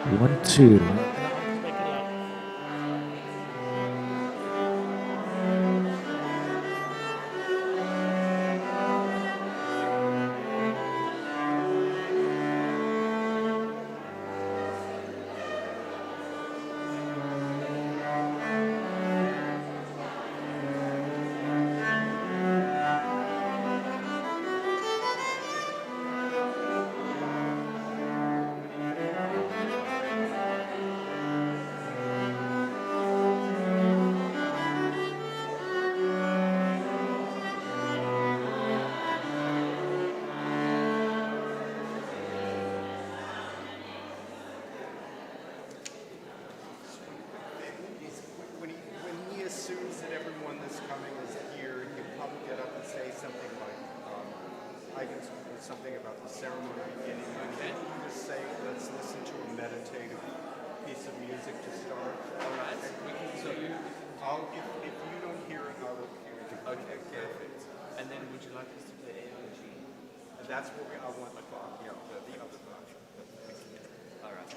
One, two. When he assumes that everyone that's coming is here, he'll probably get up and say something like, I can speak something about the ceremony beginning. Okay. You just say, let's listen to a meditative piece of music to start. All right. So you. If you don't hear it, I will hear it. Okay, perfect. And then would you like us to play AOG? And that's what I want the clock, the other clock. All right.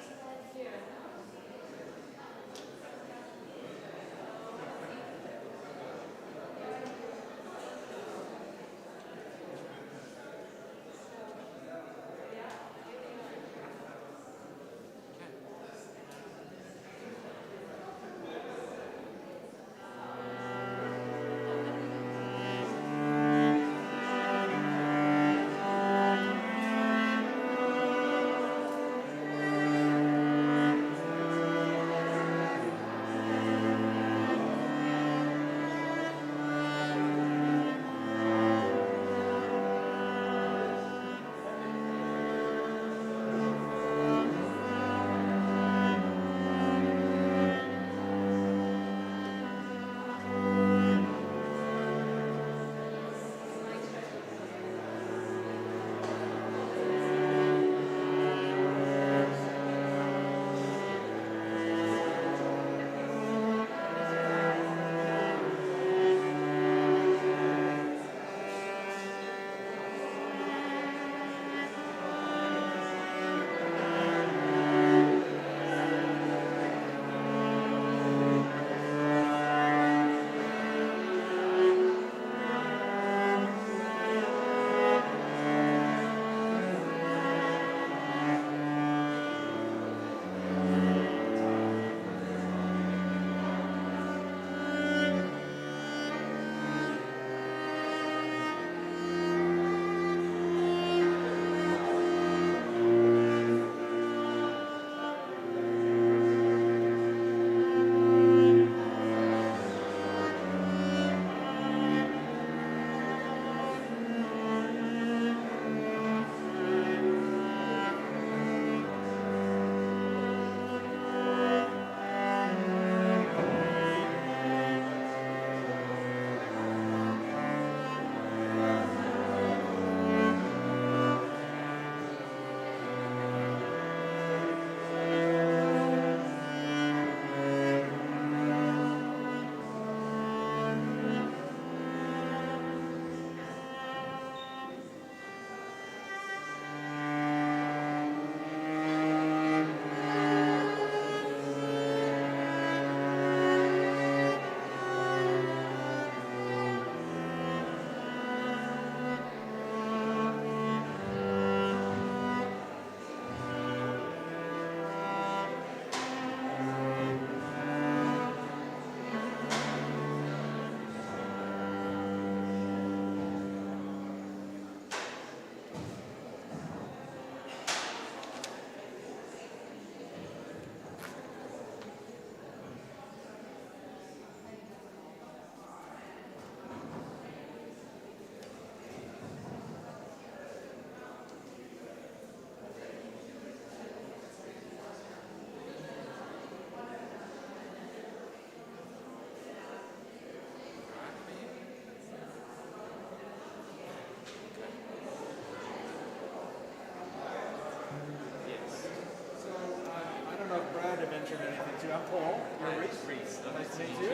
I'm Paul. You're Reese. Reese. Nice to meet you.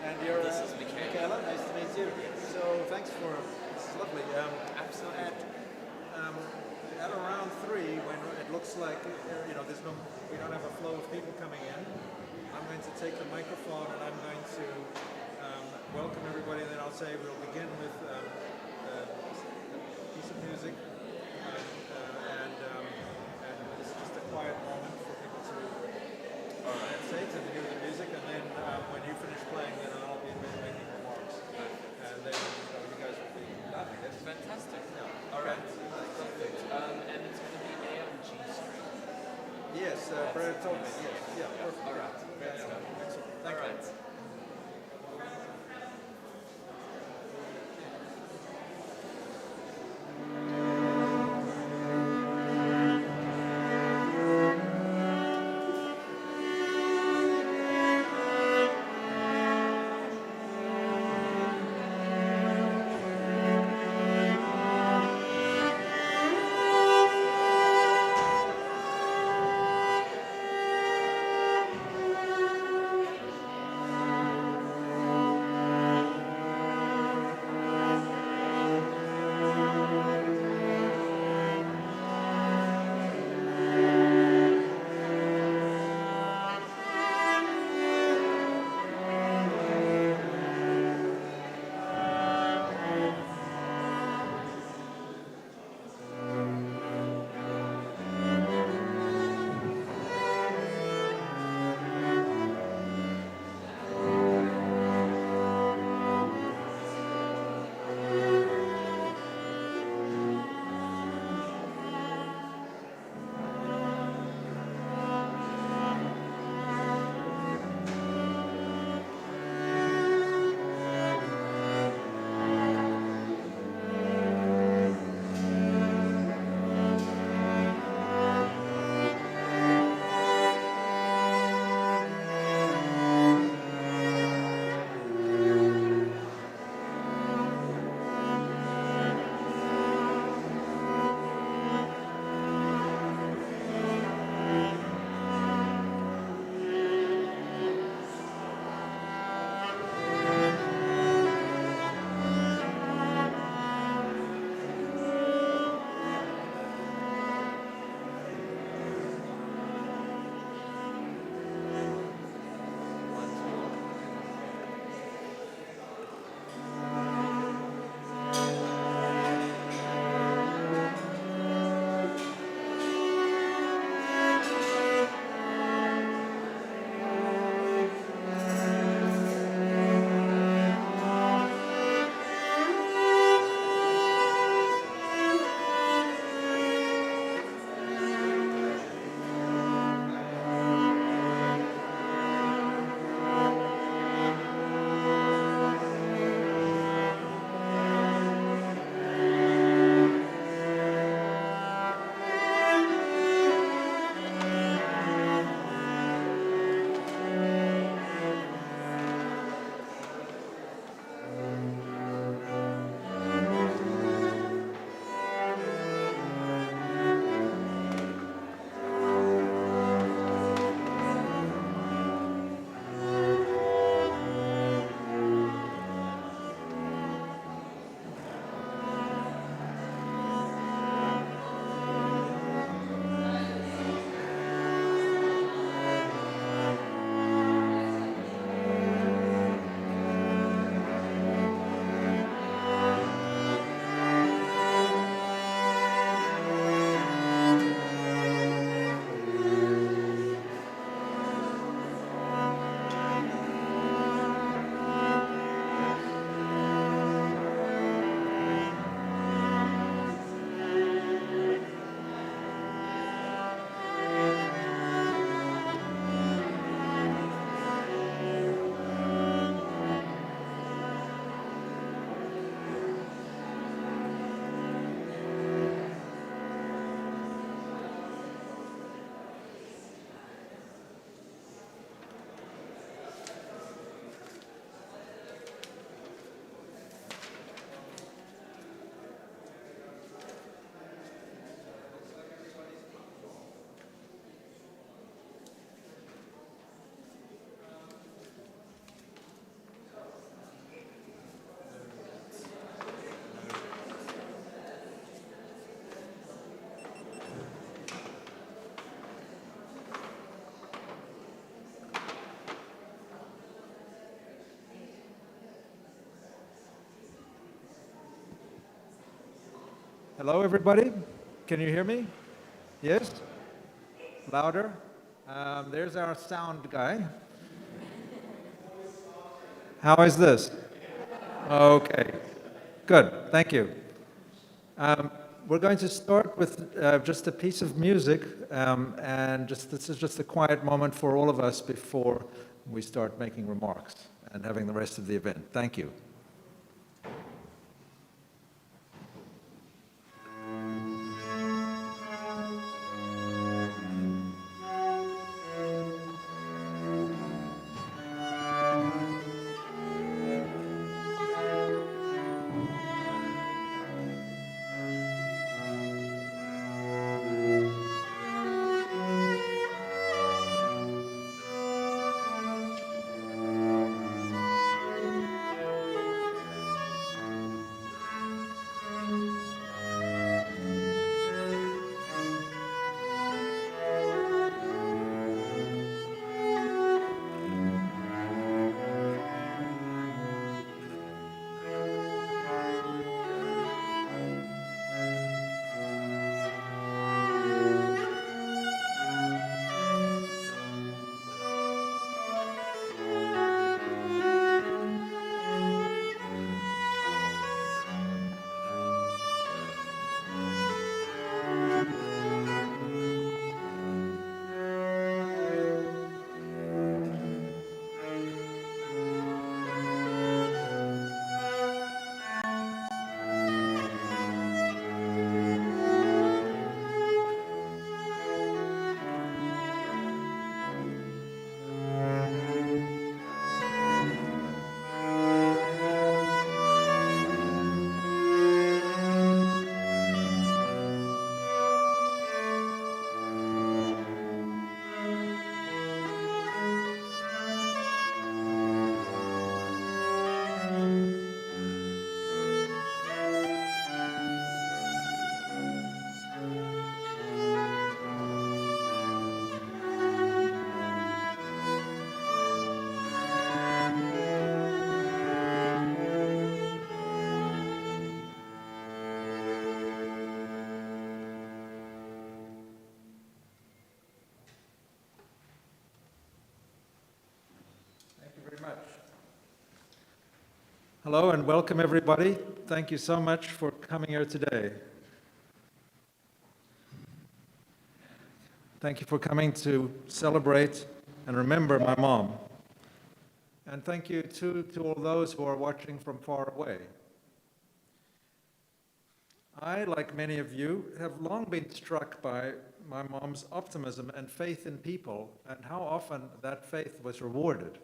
And you're This is Michaela. Nice to meet you. So thanks for this is lovely. Absolutely. at around 3, when it looks like we don't have a flow of people coming in, I'm going to take the microphone and I'm going to welcome everybody. And then I'll say we'll begin with a piece of music, and it's just a quiet moment for people to meditate and hear the music. And then when you finish playing, then I'll be making remarks, and then you guys will be done, I guess. Fantastic. Yeah. All right. Perfect. And it's going to be A on G string. Yes, Brad told me. Yes, yeah, perfect. All right. Yeah, yeah. Excellent. Thank All you. right. Hello, everybody. Can you hear me? Yes? Louder? There's our sound guy. How is this? Okay. Good. Thank you. We're going to start with just a piece of music, and this is just a quiet moment for all of us before we start making remarks and having the rest of the event. Thank you. Hello and welcome, everybody. Thank you so much for coming here today. Thank you for coming to celebrate and remember my mom. And thank you to all those who are watching from far away. I, like many of you, have long been struck by my mom's optimism and faith in people and how often that faith was rewarded.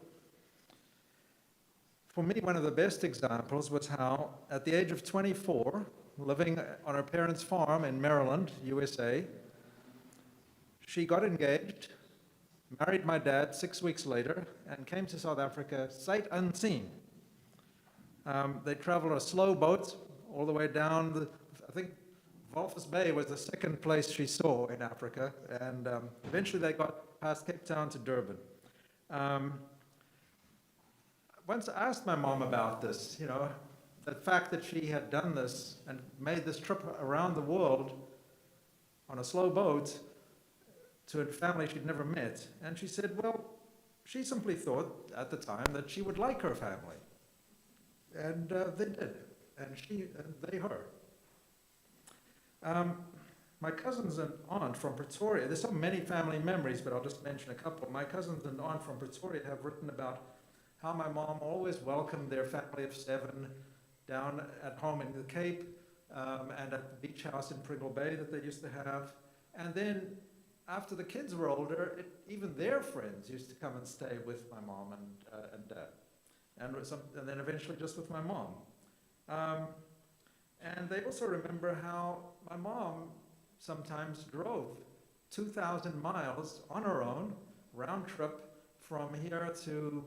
For me, one of the best examples was how, at the age of 24, living on her parents' farm in Maryland, USA, she got engaged, married my dad 6 weeks later, and came to South Africa sight unseen. They traveled a slow boat all the way down, I think Walvis Bay was the second place she saw in Africa, and eventually they got past Cape Town to Durban. Once I asked my mom about this, the fact that she had done this and made this trip around the world on a slow boat to a family she'd never met. And she said, well, she simply thought at the time that she would like her family. And they did, and they her. My cousins and aunt from Pretoria, there's so many family memories, but I'll just mention a couple. My cousins and aunt from Pretoria have written about how my mom always welcomed their family of 7 down at home in the Cape and at the beach house in Pringle Bay that they used to have. And then after the kids were older, even their friends used to come and stay with my mom and dad. And then eventually just with my mom. And they also remember how my mom sometimes drove 2,000 miles on her own, round trip, from here to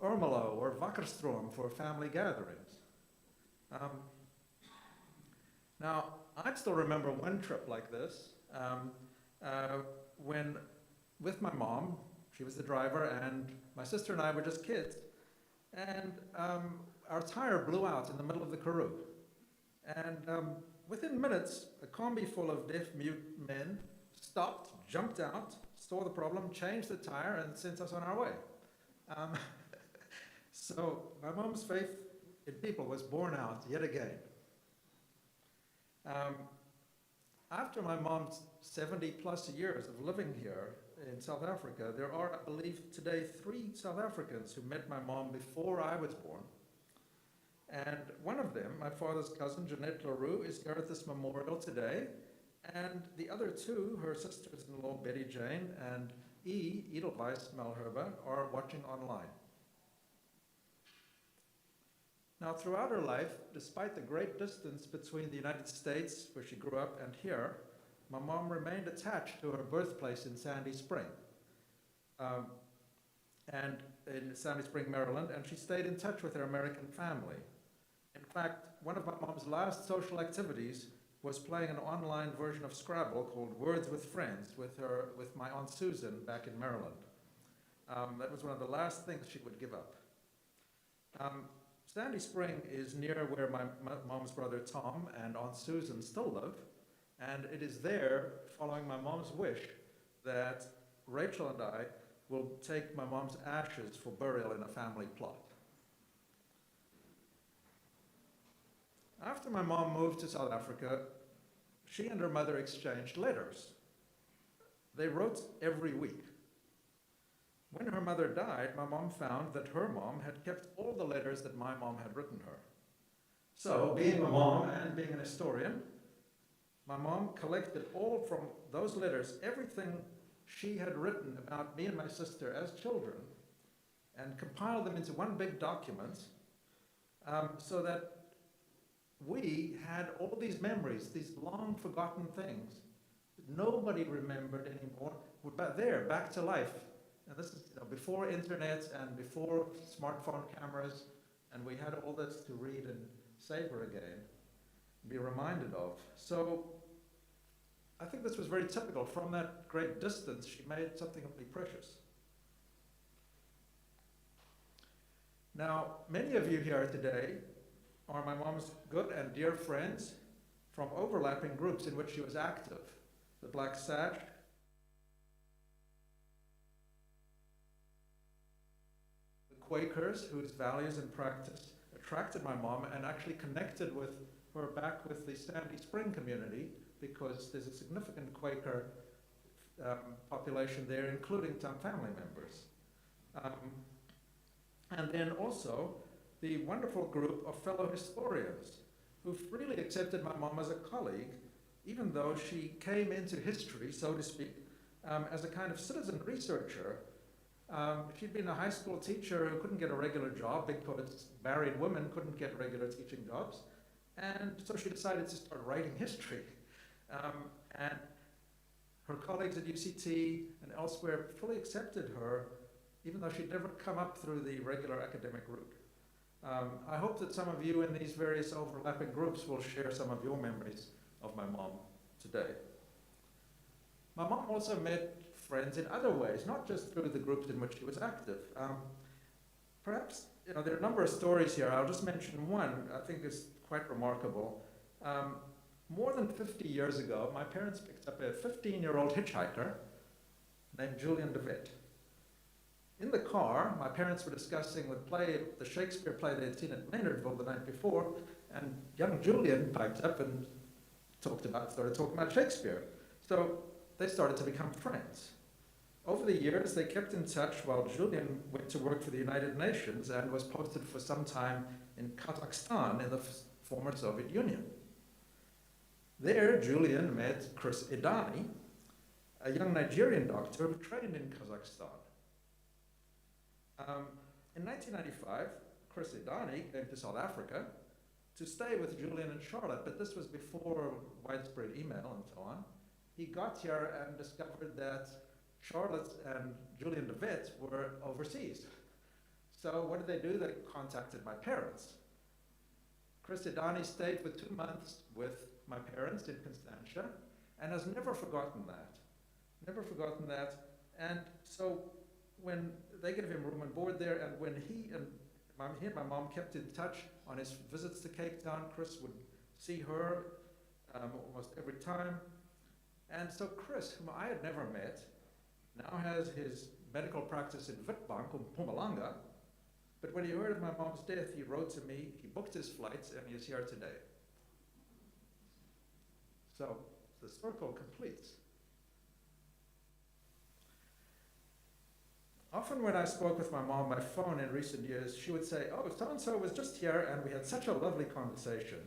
Ermelo or Wakkerstroom for family gatherings. Now, I still remember one trip like this when, with my mom, she was the driver, and my sister and I were just kids, and our tire blew out in the middle of the Karoo. And Within minutes, a combi full of deaf-mute men stopped, jumped out, saw the problem, changed the tire, and sent us on our way. Um, so my mom's faith in people was borne out yet again. After my mom's 70 plus years of living here in South Africa, there are, I believe, today 3 South Africans who met my mom before I was born. And one of them, my father's cousin, Jeanette LaRue, is here at this memorial today. And the other 2, her sisters-in-law, Betty Jane and Edelweiss Malherbe, are watching online. Now, throughout her life, despite the great distance between the United States, where she grew up, and here, my mom remained attached to her birthplace in Sandy Spring, and in Sandy Spring, Maryland, and she stayed in touch with her American family. In fact, one of my mom's last social activities was playing an online version of Scrabble called Words with Friends with my Aunt Susan back in Maryland. That was one of the last things she would give up. Sandy Spring is near where my mom's brother Tom and Aunt Susan still live, and it is there, following my mom's wish, that Rachel and I will take my mom's ashes for burial in a family plot. After my mom moved to South Africa, she and her mother exchanged letters. They wrote every week. When her mother died, my mom found that her mom had kept all the letters that my mom had written her. So, being a mom and being an historian, my mom collected all from those letters, everything she had written about me and my sister as children, and compiled them into one big document, so that we had all these memories, these long forgotten things that nobody remembered anymore, were back to life. And this is before internet and before smartphone cameras, and we had all this to read and savor again, be reminded of. So I think this was very typical. From that great distance, she made something of me precious. Now, many of you here today are my mom's good and dear friends from overlapping groups in which she was active. The Black Sash, the Quakers, whose values and practice attracted my mom and actually connected with her back with the Sandy Spring community, because there's a significant Quaker population there, including some family members. And then also the wonderful group of fellow historians who freely accepted my mom as a colleague, even though she came into history, so to speak, as a kind of citizen researcher. She'd been a high school teacher who couldn't get a regular job because married women couldn't get regular teaching jobs, and so she decided to start writing history. And her colleagues at UCT and elsewhere fully accepted her, even though she'd never come up through the regular academic route. I hope that some of you in these various overlapping groups will share some of your memories of my mom today. My mom also met friends in other ways, not just through the groups in which she was active. Perhaps, there are a number of stories here. I'll just mention one I think is quite remarkable. More than 50 years ago, my parents picked up a 15-year-old hitchhiker named Julian DeWitt. In the car, my parents were discussing the Shakespeare play they had seen at Maynardville the night before, and young Julian piped up and started talking about Shakespeare. So they started to become friends. Over the years, they kept in touch while Julian went to work for the United Nations and was posted for some time in Kazakhstan in the former Soviet Union. There, Julian met Chris Edani, a young Nigerian doctor who trained in Kazakhstan. In 1995, Chris Edani came to South Africa to stay with Julian and Charlotte, but this was before widespread email and so on. He got here and discovered that Charlotte and Julian DeWitt were overseas. So what did they do? They contacted my parents. Chris Edani stayed for 2 months with my parents in Constantia and has never forgotten that. Never forgotten that. And so when they gave him room and board there, and when he and my mom kept in touch on his visits to Cape Town, Chris would see her almost every time. And so Chris, whom I had never met, now has his medical practice in Witbank, Mpumalanga. But when he heard of my mom's death, he wrote to me, he booked his flights, and he is here today. So the circle completes. Often when I spoke with my mom by phone in recent years, she would say, oh, so-and-so was just here and we had such a lovely conversation,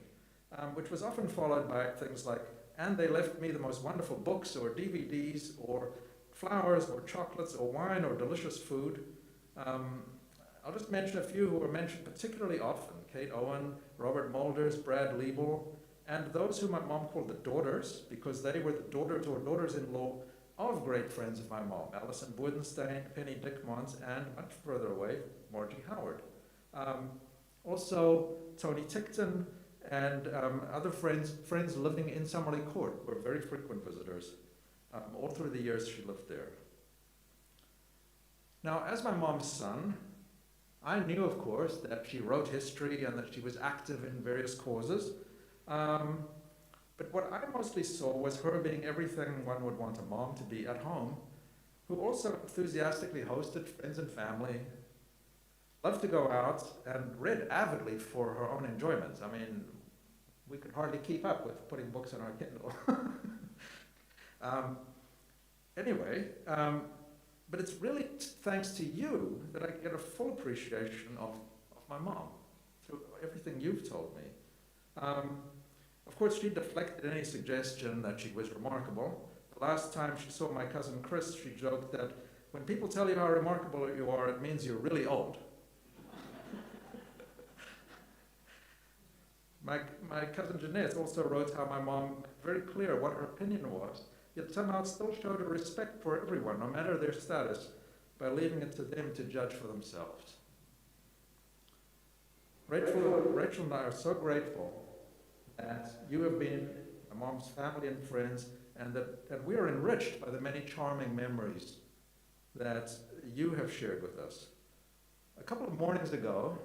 which was often followed by things like, and they left me the most wonderful books or DVDs or flowers or chocolates or wine or delicious food. I'll just mention a few who were mentioned particularly often: Kate Owen, Robert Mulders, Brad Liebel, and those who my mom called the daughters, because they were the daughters or daughters-in-law of great friends of my mom: Alison Bodenstein, Penny Dickmans, and much further away, Margie Howard. Also, Tony Tickton and other friends living in Summerley Court were very frequent visitors. All through the years she lived there. Now, as my mom's son, I knew, of course, that she wrote history and that she was active in various causes. But what I mostly saw was her being everything one would want a mom to be at home, who also enthusiastically hosted friends and family, loved to go out, and read avidly for her own enjoyment. I mean, we could hardly keep up with putting books on our Kindle. But it's really thanks to you that I get a full appreciation of my mom through everything you've told me. Of course, she deflected any suggestion that she was remarkable. The last time she saw my cousin Chris, she joked that when people tell you how remarkable you are, it means you're really old. My cousin Jeanette also wrote how my mom made very clear what her opinion was, yet somehow still showed a respect for everyone, no matter their status, by leaving it to them to judge for themselves. Rachel and I are so grateful that you have been my mom's family and friends, and that we are enriched by the many charming memories that you have shared with us. A couple of mornings ago,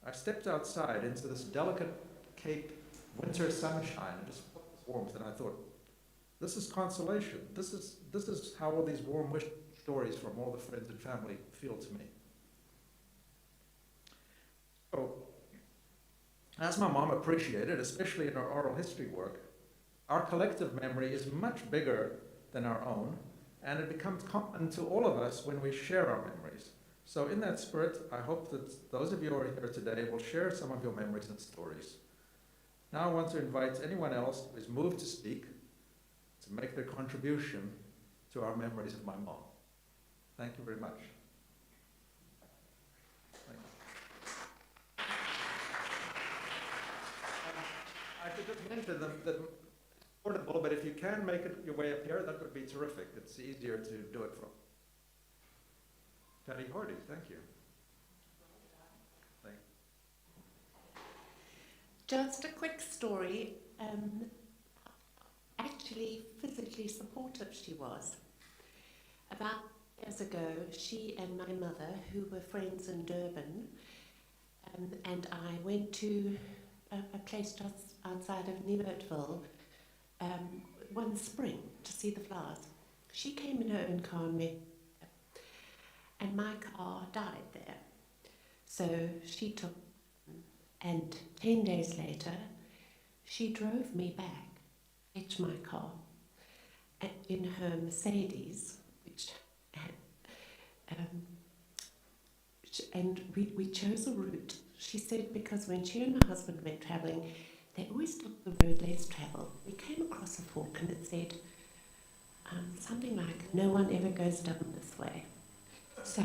I stepped outside into this delicate Cape winter sunshine and just felt this warmth, and I thought, this is consolation. This is how all these warm wish stories from all the friends and family feel to me. So, as my mom appreciated, especially in her oral history work, our collective memory is much bigger than our own, and it becomes common to all of us when we share our memories. So in that spirit, I hope that those of you who are here today will share some of your memories and stories. Now I want to invite anyone else who is moved to speak to make their contribution to our memories of my mom. Thank you very much. Thank you. I could just mention that it's portable, but if you can make it your way up here, that would be terrific. It's easier to do it from. Patty Hardy, thank you. Thank you. Just a quick story. Actually, physically supportive she was. About years ago, she and my mother, who were friends in Durban, and I went to a place just outside of Nieuwertville one spring to see the flowers. She came in her own car and met, and my car died there. So she took, and 10 days later, she drove me back, fetched my car, in her Mercedes, which had, and we chose a route. She said because when she and her husband went travelling, they always took the road less travelled. We came across a fork and it said something like, "No one ever goes down this way." So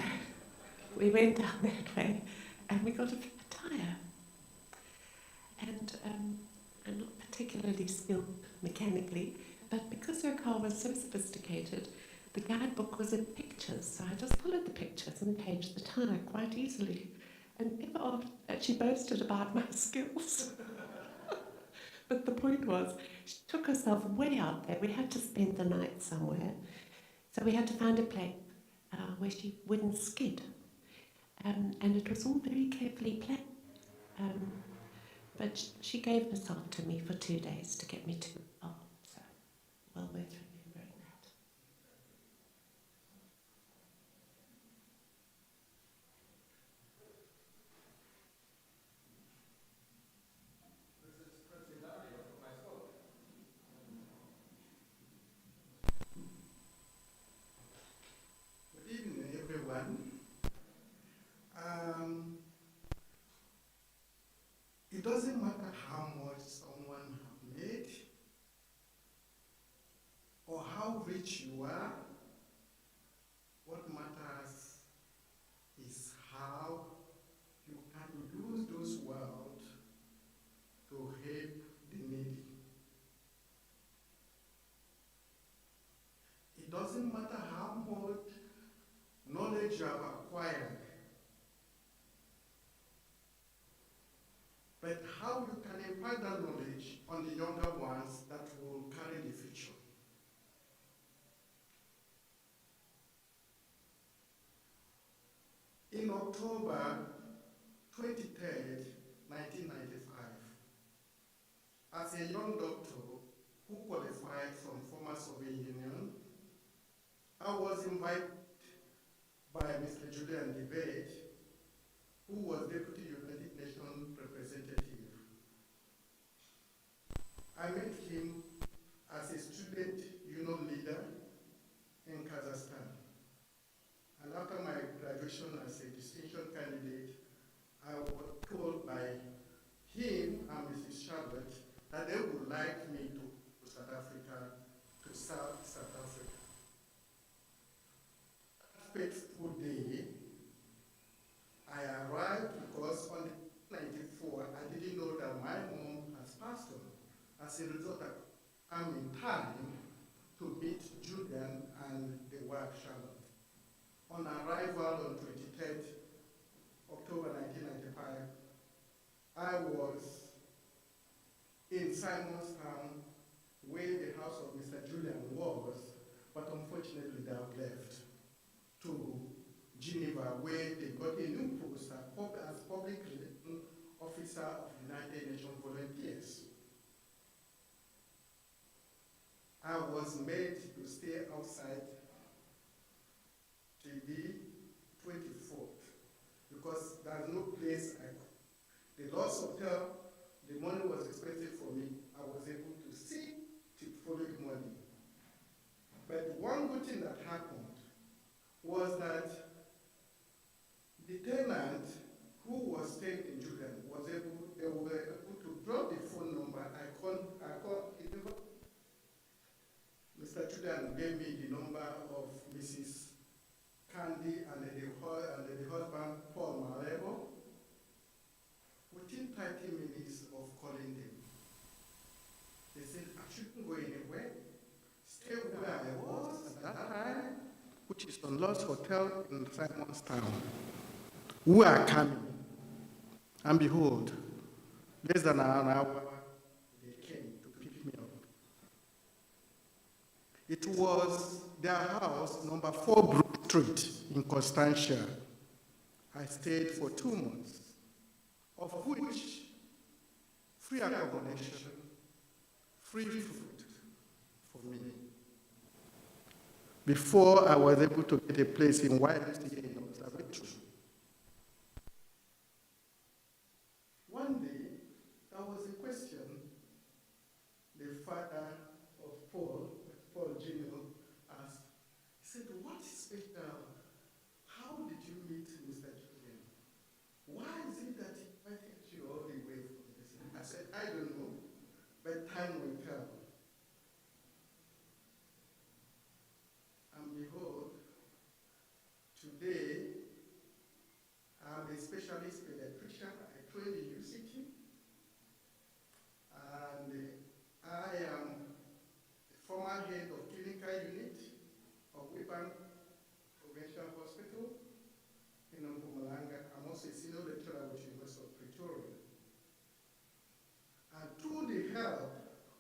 we went down that way and we got a tyre. And I'm not particularly skilled mechanically, but because her car was so sophisticated, the guidebook was in pictures, so I just followed the pictures and changed the tyre quite easily. And ever after that, she boasted about my skills. But the point was, she took herself way out there. We had to spend the night somewhere, so we had to find a place where she wouldn't skid. And it was all very carefully planned. But she gave herself to me for 2 days to get me to the farm, so well worth remembering that. Good evening, everyone. It doesn't matter how much someone have made or how rich you are. What matters is how you can use those wealth to help the needy. It doesn't matter how much knowledge you have acquired, but how you can impart that knowledge on the younger ones that will carry the future. In October 23rd, 1995, as a young doctor who qualified from former Soviet Union, I was invited by Mr. Julian Debate, who was Deputy United Nations representative. I met him as a student union leader in Kazakhstan. And after my graduation as a distinction candidate, I was told by him and Mrs. Charlotte that they would like me to South Africa, to South Africa. That fateful day, I arrived because on the 94, I didn't know that my mom has passed on. As a result, I'm in time to meet Julian and the wife Charlotte. On arrival on 23rd October 1995, I was in Simonstown, where the house of Mr. Julian was, but unfortunately they have left to Geneva, where they got a new post as public relations officer of United Nations Volunteers. I was made to stay outside till the 24th because there's no place I could. The Lost Hotel, the money was expensive for me. I was able to see till following morning. But one good thing that happened was that the tenant who was staying in Julian they were able to drop the phone number. I called, Mr. Julian gave me the number of Mrs. Candy and the husband, Paul Malebo. Within 30 minutes of calling them, they said, I shouldn't go anywhere. Stay where I was at that time, which is on Lost Hotel in Simonstown. We are coming. And behold, less than an hour, they came to pick me up. It was their house, number 4 Brook Street in Constantia. I stayed for 2 months, of which free accommodation, free food for me. Before I was able to get a place in YMCA in Observatory. One day, there was a question the father of Paul Jr. asked. He said, what is special? How did you meet Mr. Julian? Why is it that he invited you all the way from this? I said, I don't know, but time will tell. And behold, today, I'm a specialist pediatrician. I train in UCT. And I am the former head of clinical unit of Wipan Provincial Hospital in Mpumalanga. I'm also a senior lecturer with University of Pretoria. And through the help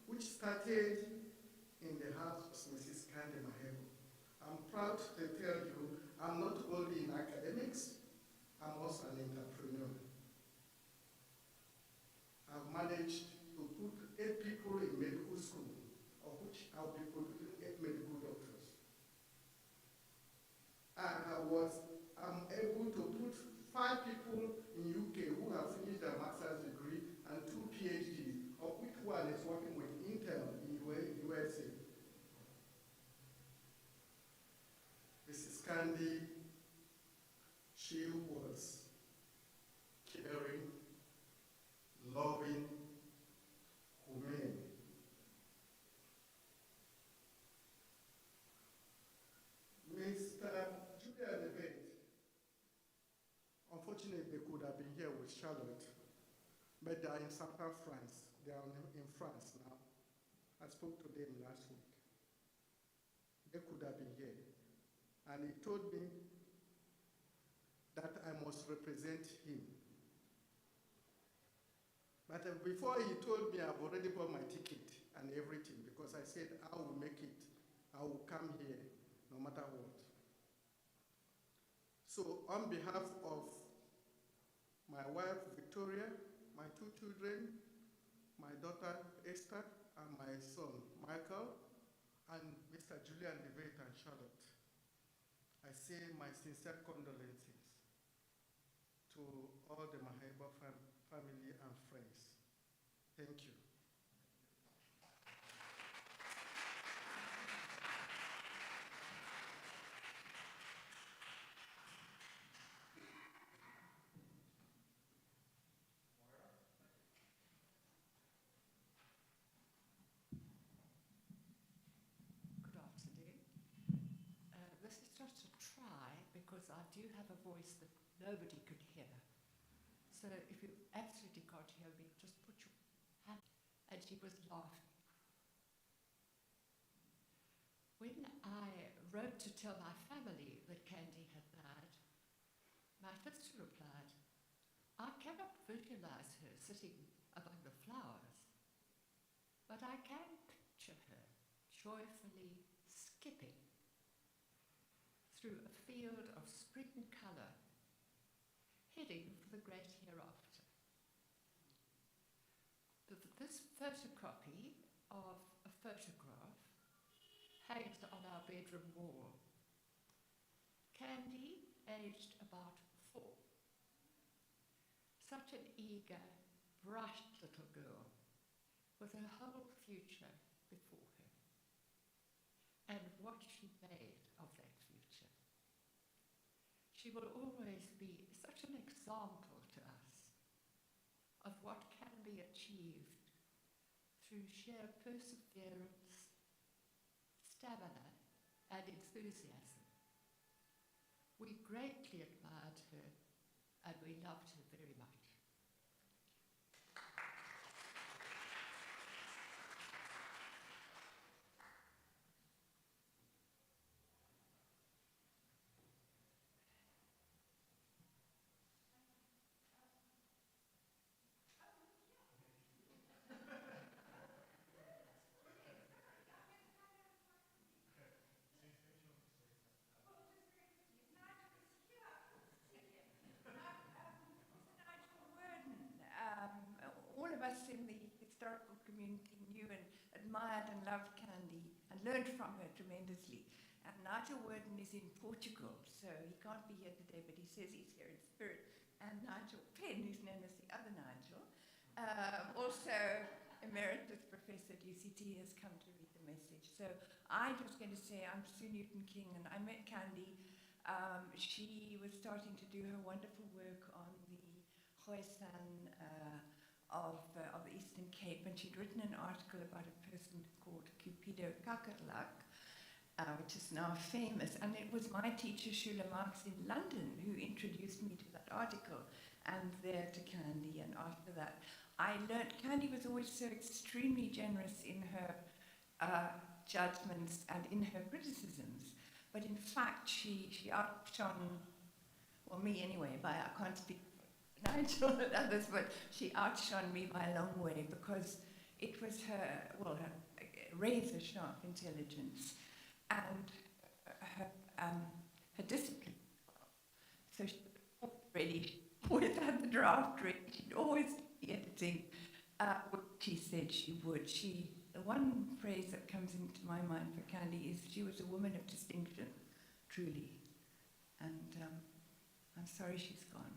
which started in the house of Mrs. Candy Mahebo, I'm proud to tell you I'm not only in academics, I'm also an entrepreneur. I've She was caring, loving, humane. Mr. Julia Levate, unfortunately, they could have been here with Charlotte, but they are in southern France. They are in France now. I spoke to them last week. They could have been here. And he told me that I must represent him. But before he told me, I've already bought my ticket and everything, because I said I will make it. I will come here no matter what. So on behalf of my wife, Victoria, my two children, my daughter, Esther, and my son, Michael, and Mr. Julian Levate and Charlotte, I say my sincere condolences to all the Maheba family and friends. Thank you. Good afternoon. This is just a try because I do have a voice that nobody could hear. So if you absolutely can't hear me, just put your hand. And she was laughing. When I wrote to tell my family that Candy had died, my sister replied, I cannot visualize her sitting among the flowers, but I can picture her joyfully skipping through a field of spring colour, heading for the great hereafter. This photocopy of a photograph hangs on our bedroom wall. Candy, aged about 4. Such an eager, bright little girl with her whole future before her. And what she made of that future. She will always be such an example to us of what can be achieved through sheer perseverance, stamina, and enthusiasm. We greatly admired her and we loved her very much. All of us in the historical community knew and admired and loved Candy and learned from her tremendously. And Nigel Worden is in Portugal, so he can't be here today, but he says he's here in spirit. And Nigel Penn, who's known as the other Nigel, also Emeritus Professor at UCT, has come to read the message. So I'm just going to say I'm Sue Newton-King, and I met Candy. She was starting to do her wonderful work on the Khoisan of the Eastern Cape, and she'd written an article about a person called Cupido Kakerlak, which is now famous. And it was my teacher, Shula Marx, in London, who introduced me to that article, and there to Candy. And after that, I learned Candy was always so extremely generous in her judgments and in her criticisms. But in fact, she outshone, well, me anyway, I can't speak for Nigel and others, but she outshone me by a long way because it was her razor-sharp intelligence and her discipline. So she always had the draft ready. She'd always be editing what she said she would. The one phrase that comes into my mind for Candy is she was a woman of distinction, truly. And I'm sorry she's gone.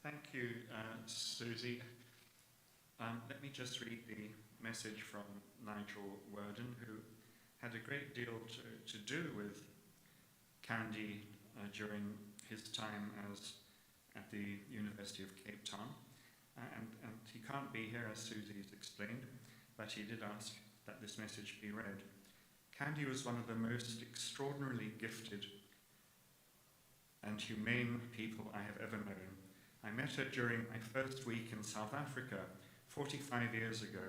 Thank you. Thank you, Susie. Let me just read the message from Nigel Worden, who had a great deal to do with Candy during his time at the University of Cape Town. And he can't be here, as Susie's explained, but he did ask that this message be read. Candy was one of the most extraordinarily gifted and humane people I have ever known. I met her during my first week in South Africa 45 years ago.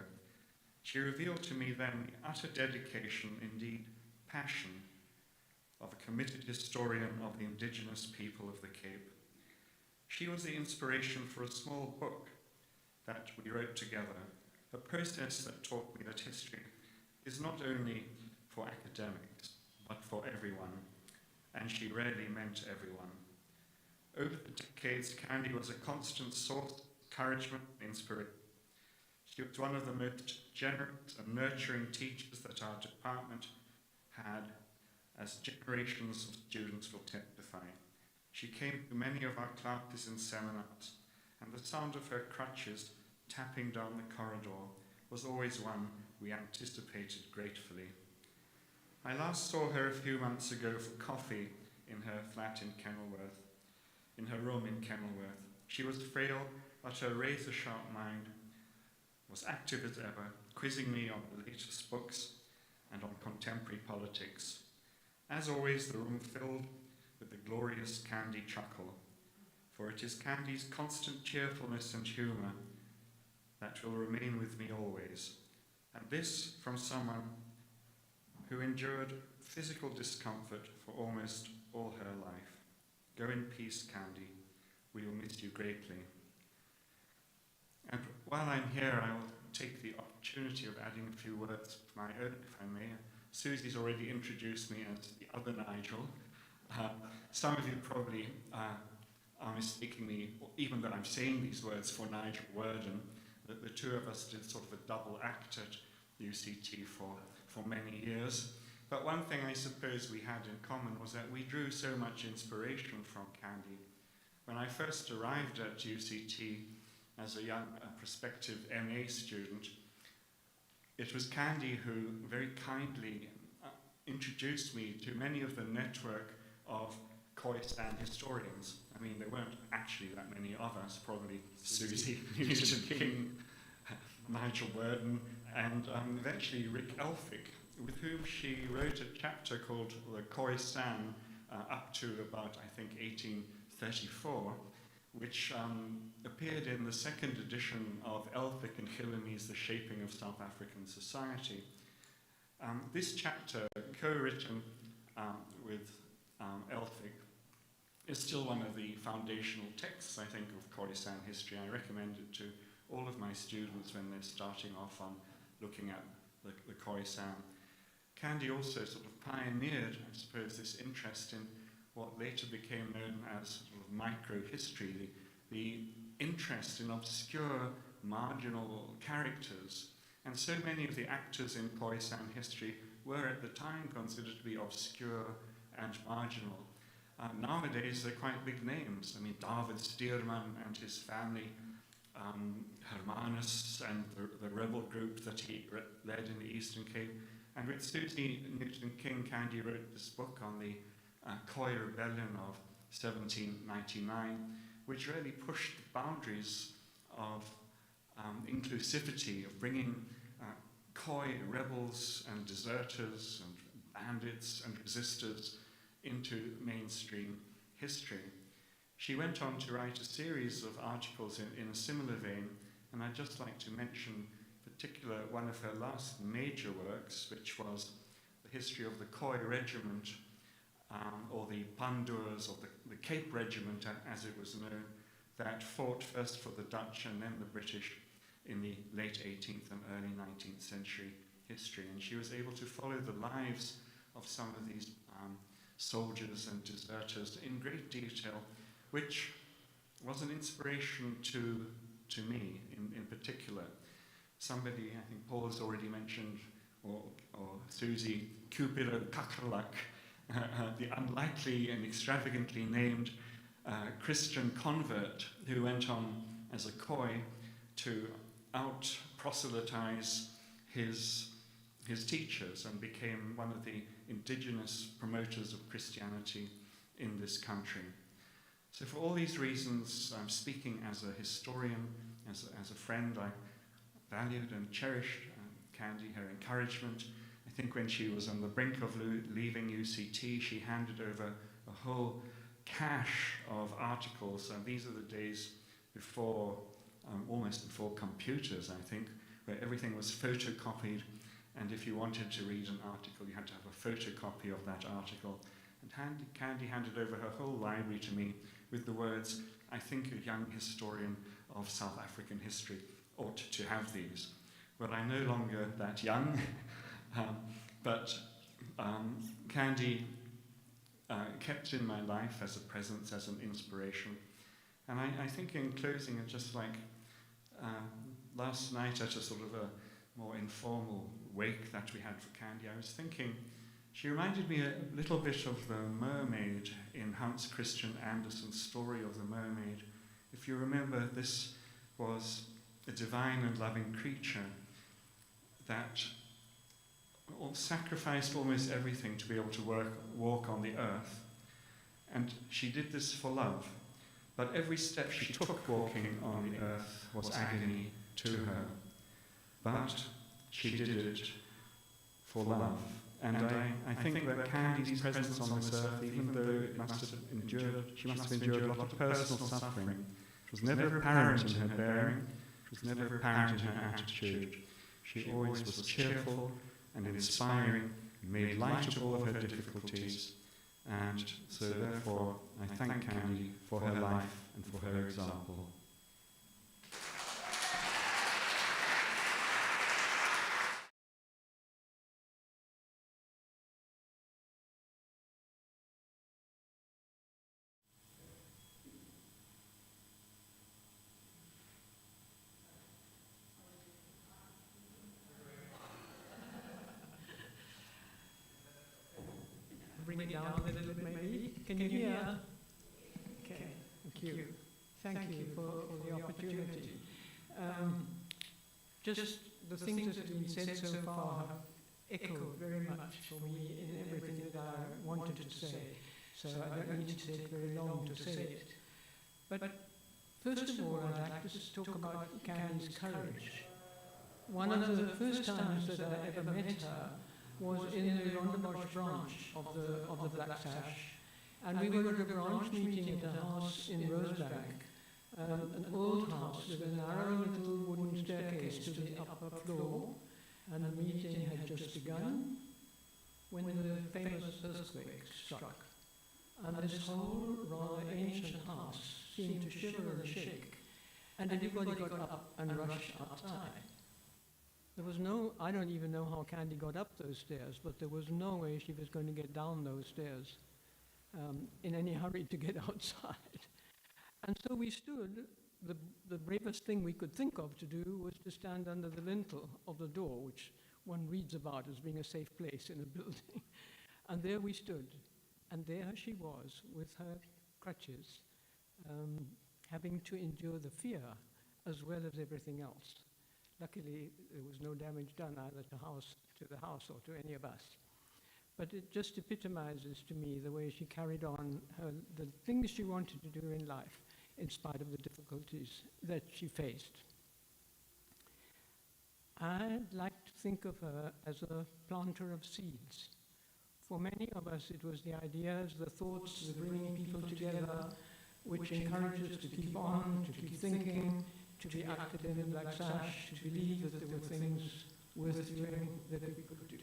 She revealed to me then the utter dedication, indeed passion, of a committed historian of the indigenous people of the Cape. She was the inspiration for a small book that we wrote together, a process that taught me that history is not only for academics, but for everyone, and she rarely meant everyone. Over the decades, Candy was a constant source of encouragement and inspiration. She was one of the most generous and nurturing teachers that our department had, as generations of students will testify. She came to many of our classes and seminars, and the sound of her crutches tapping down the corridor was always one we anticipated gratefully. I last saw her a few months ago for coffee in her flat in Kenilworth, in her room in Kenilworth. She was frail, but her razor-sharp mind was active as ever, quizzing me on the latest books and on contemporary politics. As always, the room filled with the glorious Candy chuckle, for it is Candy's constant cheerfulness and humour that will remain with me always, and this from someone who endured physical discomfort for almost all her life. Go in peace, Candy. We will miss you greatly. And while I'm here, I will take the opportunity of adding a few words of my own, if I may. Susie's already introduced me as the other Nigel. Some of you probably are mistaking me, even though I'm saying these words, for Nigel Worden. The two of us did sort of a double act at UCT for many years. But one thing I suppose we had in common was that we drew so much inspiration from Candy. When I first arrived at UCT as a young prospective MA student, it was Candy who very kindly introduced me to many of the network of Khoisan historians. I mean, there weren't actually that many of us, probably Susie, Newton King, Nigel Worden, and eventually Rick Elphick, with whom she wrote a chapter called The Khoisan up to about, I think, 1834, which appeared in the second edition of Elphick and Hillamy's The Shaping of South African Society. This chapter, co-written with Elphick, is still one of the foundational texts, I think, of Khoisan history. I recommend it to all of my students when they're starting off on looking at the Khoisan. Candy also sort of pioneered, I suppose, this interest in what later became known as sort of micro-history, the interest in obscure, marginal characters. And so many of the actors in Khoisan history were at the time considered to be obscure and marginal. Nowadays, they're quite big names. I mean, David Stearman and his family, Hermanus and the rebel group that he led in the Eastern Cape. And with Susie Newton King, Candy wrote this book on the Khoi Rebellion of 1799, which really pushed the boundaries of inclusivity, of bringing Khoi rebels and deserters and bandits and resistors into mainstream history. She went on to write a series of articles in a similar vein, and I'd just like to mention in particular one of her last major works, which was the history of the Khoi Regiment, or the Pandours, or the Cape Regiment, as it was known, that fought first for the Dutch and then the British in the late 18th and early 19th century history. And she was able to follow the lives of some of these soldiers and deserters in great detail, which was an inspiration to me in particular. Somebody, I think Paul has already mentioned, or Susie, Cupilo Kakalak, the unlikely and extravagantly named Christian convert who went on as a coy to out-proselytize his teachers and became one of the indigenous promoters of Christianity in this country. So for all these reasons, I'm speaking as a historian, as a friend. I valued and cherished Candy, her encouragement. I think when she was on the brink of leaving UCT, she handed over a whole cache of articles, and these are the days before, almost before computers, I think, where everything was photocopied, and if you wanted to read an article, you had to have a photocopy of that article. And Candy handed over her whole library to me with the words, "I think a young historian of South African history ought to have these." Well, I'm no longer that young, but Candy kept in my life as a presence, as an inspiration. And I think in closing, and just like last night at a sort of a more informal wake that we had for Candy, I was thinking, she reminded me a little bit of the mermaid in Hans Christian Andersen's Story of the Mermaid. If you remember, this was a divine and loving creature that sacrificed almost everything to be able to walk on the earth. And she did this for love. But every step she took walking on the earth was agony to her. But she did it for love. And I think that Candy's presence on this earth, even though she must have endured a lot of personal suffering, it was never apparent in her bearing, it was never apparent in her attitude. She always was cheerful and inspiring, made light of all of her difficulties, and so therefore I thank Candy for her life and for her example. Bring it down a little bit, maybe. Can you hear? Okay, thank you. Thank you for the opportunity. Just the things that have been said so far have echoed very much for me in everything that I wanted to say, so I don't need to take very long to say it. But first of all, I'd like to just talk about Candy's courage. One of the first times that I ever met her was in the Rondebosch branch of the Black Sash, and we were at a branch meeting at a house in Rosebank, an old house with a narrow little wooden staircase to the upper floor, and the meeting had just begun when the famous earthquake struck, and this whole rather ancient house seemed to shiver and shake, and everybody got up and rushed outside. There was I don't even know how Candy got up those stairs, but there was no way she was going to get down those stairs in any hurry to get outside. And so we stood. The bravest thing we could think of to do was to stand under the lintel of the door, which one reads about as being a safe place in a building. And there we stood. And there she was with her crutches, having to endure the fear as well as everything else. Luckily, there was no damage done either to the house or to any of us. But it just epitomizes to me the way she carried on the things she wanted to do in life in spite of the difficulties that she faced. I'd like to think of her as a planter of seeds. For many of us, it was the ideas, the thoughts, the bringing people together, which encouraged us to keep on, to keep thinking, to be active in the Black Sash, to believe that there were things worth doing that we could do.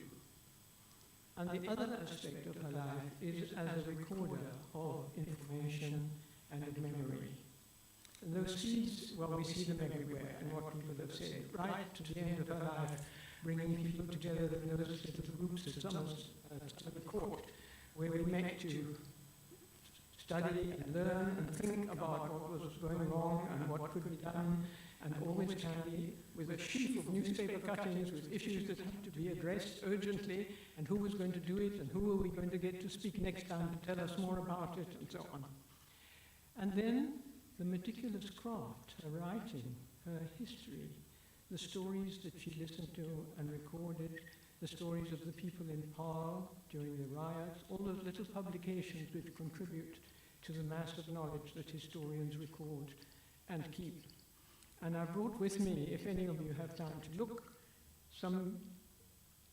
And the other aspect of her life is as a recorder of information and of memory. And those seeds, well, we see them everywhere, and what people have said, right to the end of her life, bringing people together in those little groups at the court, where we met to study and learn and think about what was going wrong and what could be done, and always Candy with a sheaf of newspaper cuttings with issues that had to be addressed urgently, and who was going to do it, and who were we going to get to speak next time to tell us more about it, and so on. And then the meticulous craft, her writing, her history, the stories that she listened to and recorded, the stories of the people in Paarl during the riots, all those little publications which contribute to the mass of knowledge that historians record and keep. And I brought with me, if any of you have time to look, some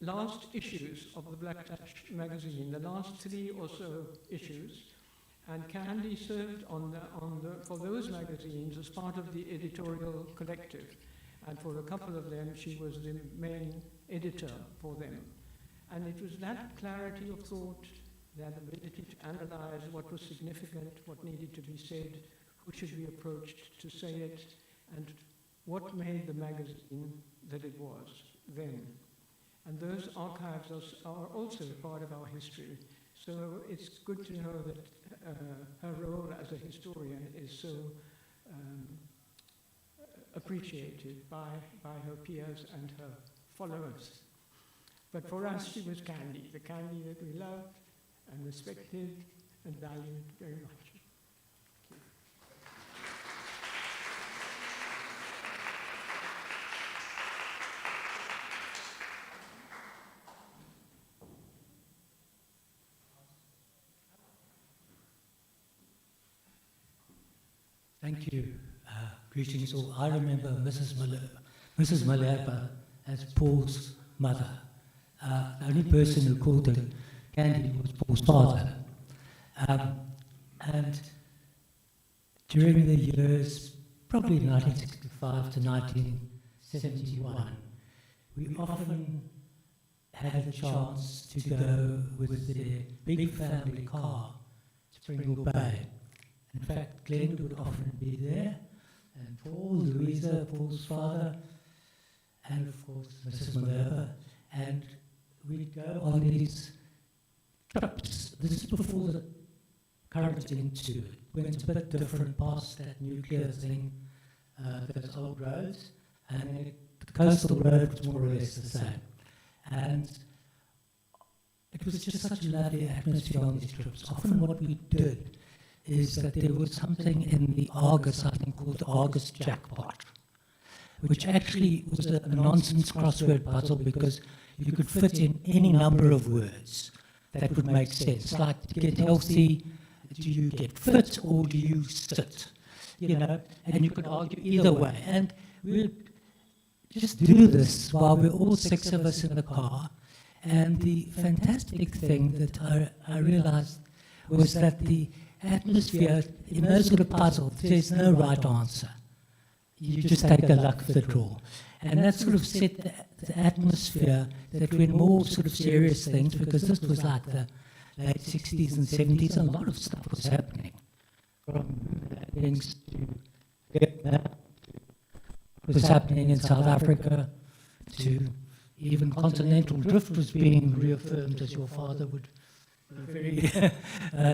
last issues of the Black Touch magazine, the last 3 or so issues. And Candy served for those magazines as part of the editorial collective. And for a couple of them, she was the main editor for them. And it was that clarity of thought, that ability to analyze what was significant, what needed to be said, who should be approached to say it, and what made the magazine that it was then. And those archives are also part of our history. So it's good to know that her role as a historian is so appreciated by her peers and her followers. But for us, she was Candy, the Candy that we loved and respected and valued very much. Thank you. Greetings all. I remember Mrs. Malherbe as Paul's mother. The only person who called her Candy was Paul's father. And during the years, probably 1965 to 1971, we often had the chance to go with the big family car to Pringle Bay. In fact, Glenn would often be there, and Paul, Louisa, Paul's father, and of course Mrs. Malherbe, and we'd go on these trips. This is before the current into it. Went a bit different past that nuclear thing, those old roads, and the coastal road was more or less the same. And it was just such a lovely atmosphere on these trips. Often what we did is that there was something in the Argus, I think, called the Argus jackpot, which actually was a nonsense crossword puzzle because you could fit in any number of words that would make sense. Like, to get healthy, do you get fit or do you sit? You know, and you could argue either way. And we'd just do this while we're all 6 of us in the car. And the fantastic thing that I realized was that the atmosphere, in those sort of puzzles, there's no right answer. You just take a luck of the draw. And that sort of set the atmosphere that when more sort of serious things, because this was like the late 60s and 70s, and a lot of stuff was happening. From things to Vietnam, what was happening in South Africa, to even continental drift was being reaffirmed, as your father would very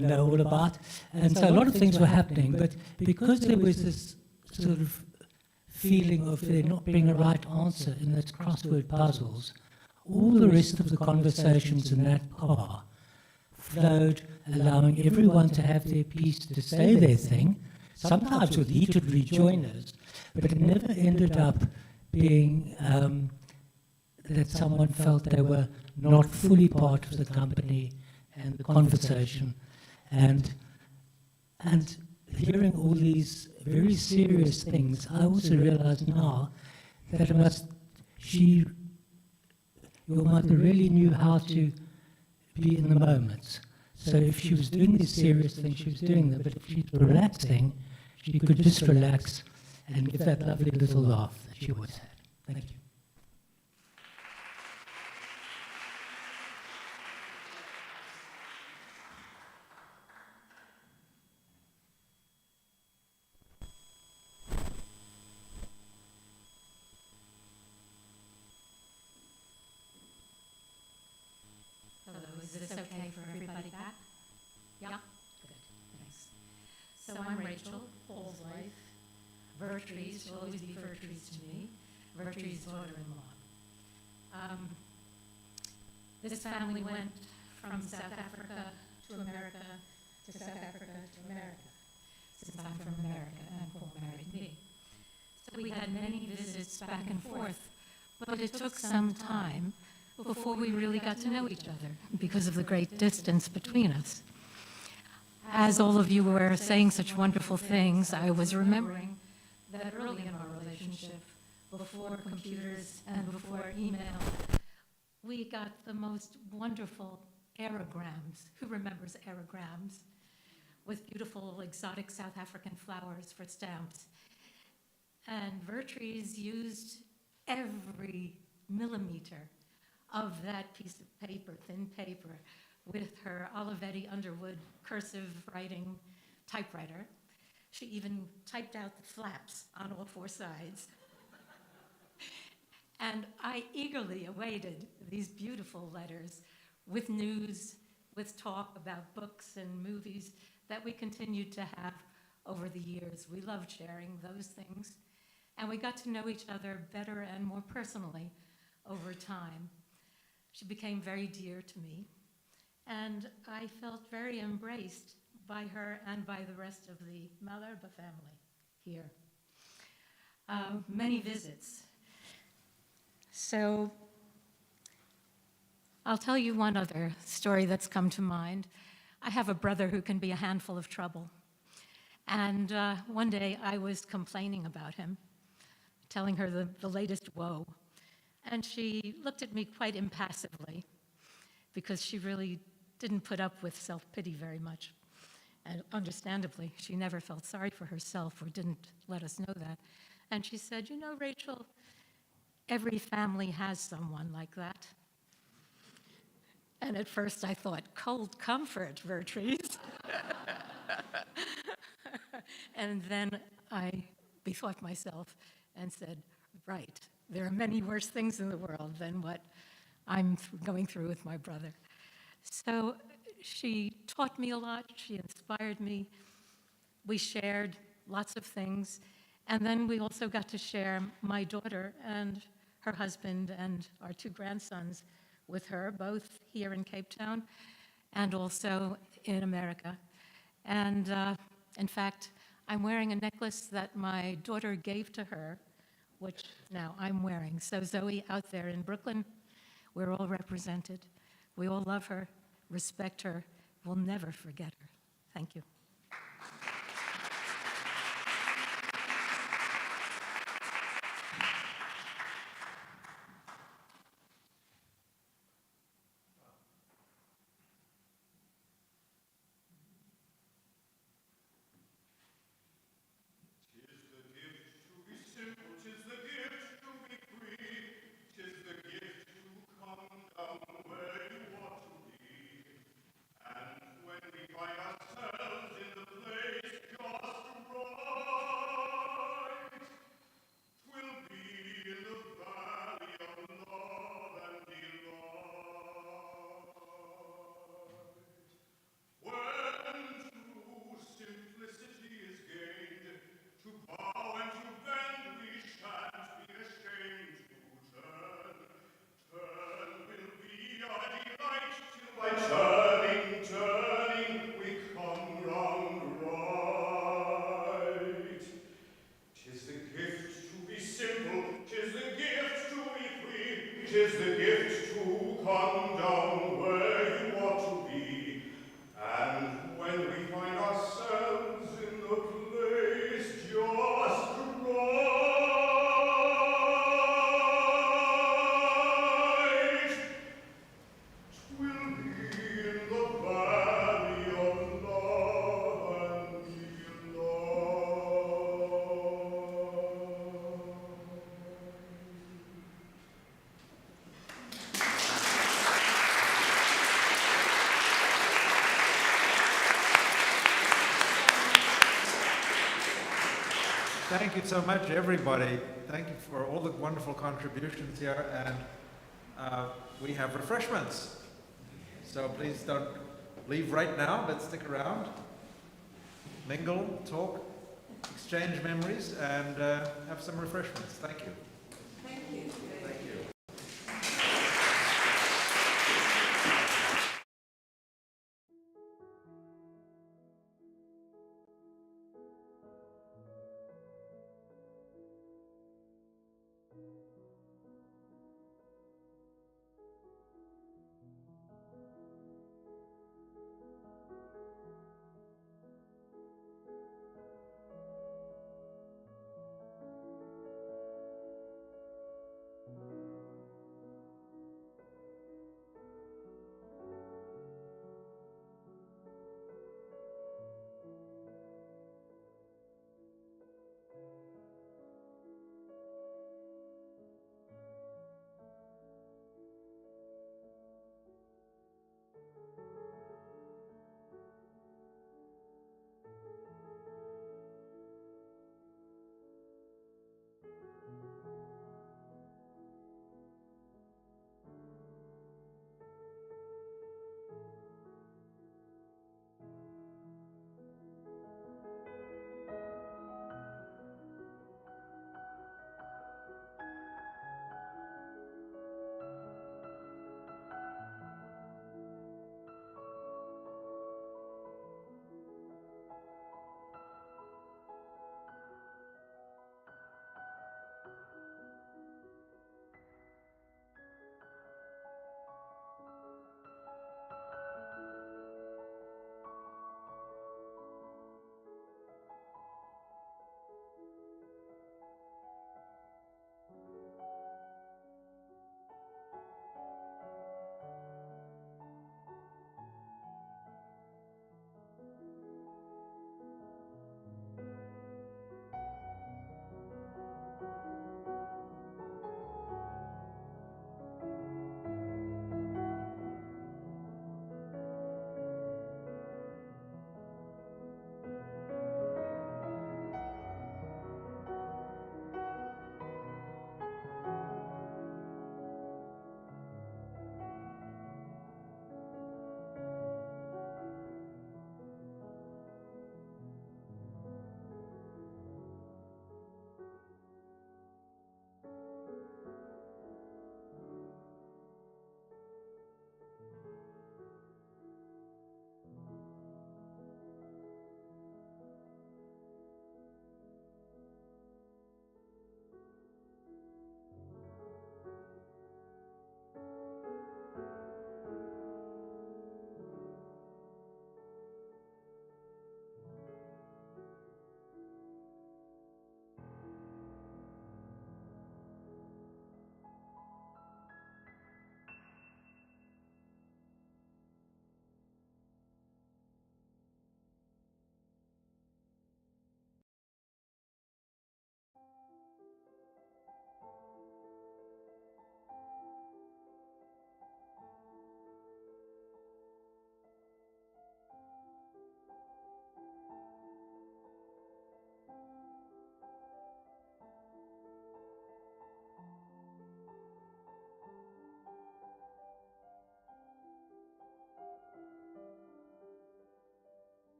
know all about. And so a lot of things were happening, but because there was this sort of feeling of there not being a right answer in those crossword puzzles, all the rest of the conversations in that car flowed, allowing everyone to have their piece, to say their thing, sometimes with heated rejoinders, but it never ended up being that someone felt they were not fully part of the company and the conversation, and hearing all these very serious things, I also realize now that your mother really knew how to be in the moments. So if she was doing these serious things, she was doing them, but if she was relaxing, she could just relax and give that lovely little laugh that she always had. Thank you. Is this okay for everybody back? Yeah? Good, thanks. So I'm Rachel, Paul's wife. Vertrees will always be Vertrees to me. Vertrees' daughter-in-law. This family went from South Africa to America to South Africa to America. since I'm from America and Paul married me. So we had many visits back and forth, but it took some time before we really got to know each other because of the great distance between us. As all of you were saying such wonderful things, I was remembering that early in our relationship, before computers and before email, we got the most wonderful aerograms. Who remembers aerograms? With beautiful exotic South African flowers for stamps. And Vertrees used every millimeter of that piece of paper, thin paper, with her Olivetti Underwood cursive writing typewriter. She even typed out the flaps on all four sides. And I eagerly awaited these beautiful letters with news, with talk about books and movies that we continued to have over the years. We loved sharing those things. And we got to know each other better and more personally over time. She became very dear to me. And I felt very embraced by her and by the rest of the Malherbe family here. Many visits. So I'll tell you one other story that's come to mind. I have a brother who can be a handful of trouble. And one day I was complaining about him, telling her the latest woe. And she looked at me quite impassively because she really didn't put up with self-pity very much. And understandably, she never felt sorry for herself or didn't let us know that. And she said, "You know, Rachel, every family has someone like that." And at first I thought, cold comfort, Vertrees. And then I bethought myself and said, right, there are many worse things in the world than what I'm going through with my brother. So she taught me a lot, she inspired me, we shared lots of things, and then we also got to share my daughter and her husband and our two grandsons with her, both here in Cape Town and also in America. And in fact, I'm wearing a necklace that my daughter gave to her, which now I'm wearing. So Zoe out there in Brooklyn, we're all represented. We all love her, respect her, we'll never forget her. Thank you. Thank you so much, everybody. Thank you for all the wonderful contributions here. And we have refreshments. So please don't leave right now, but stick around. Mingle, talk, exchange memories, and have some refreshments. Thank you. Thank you.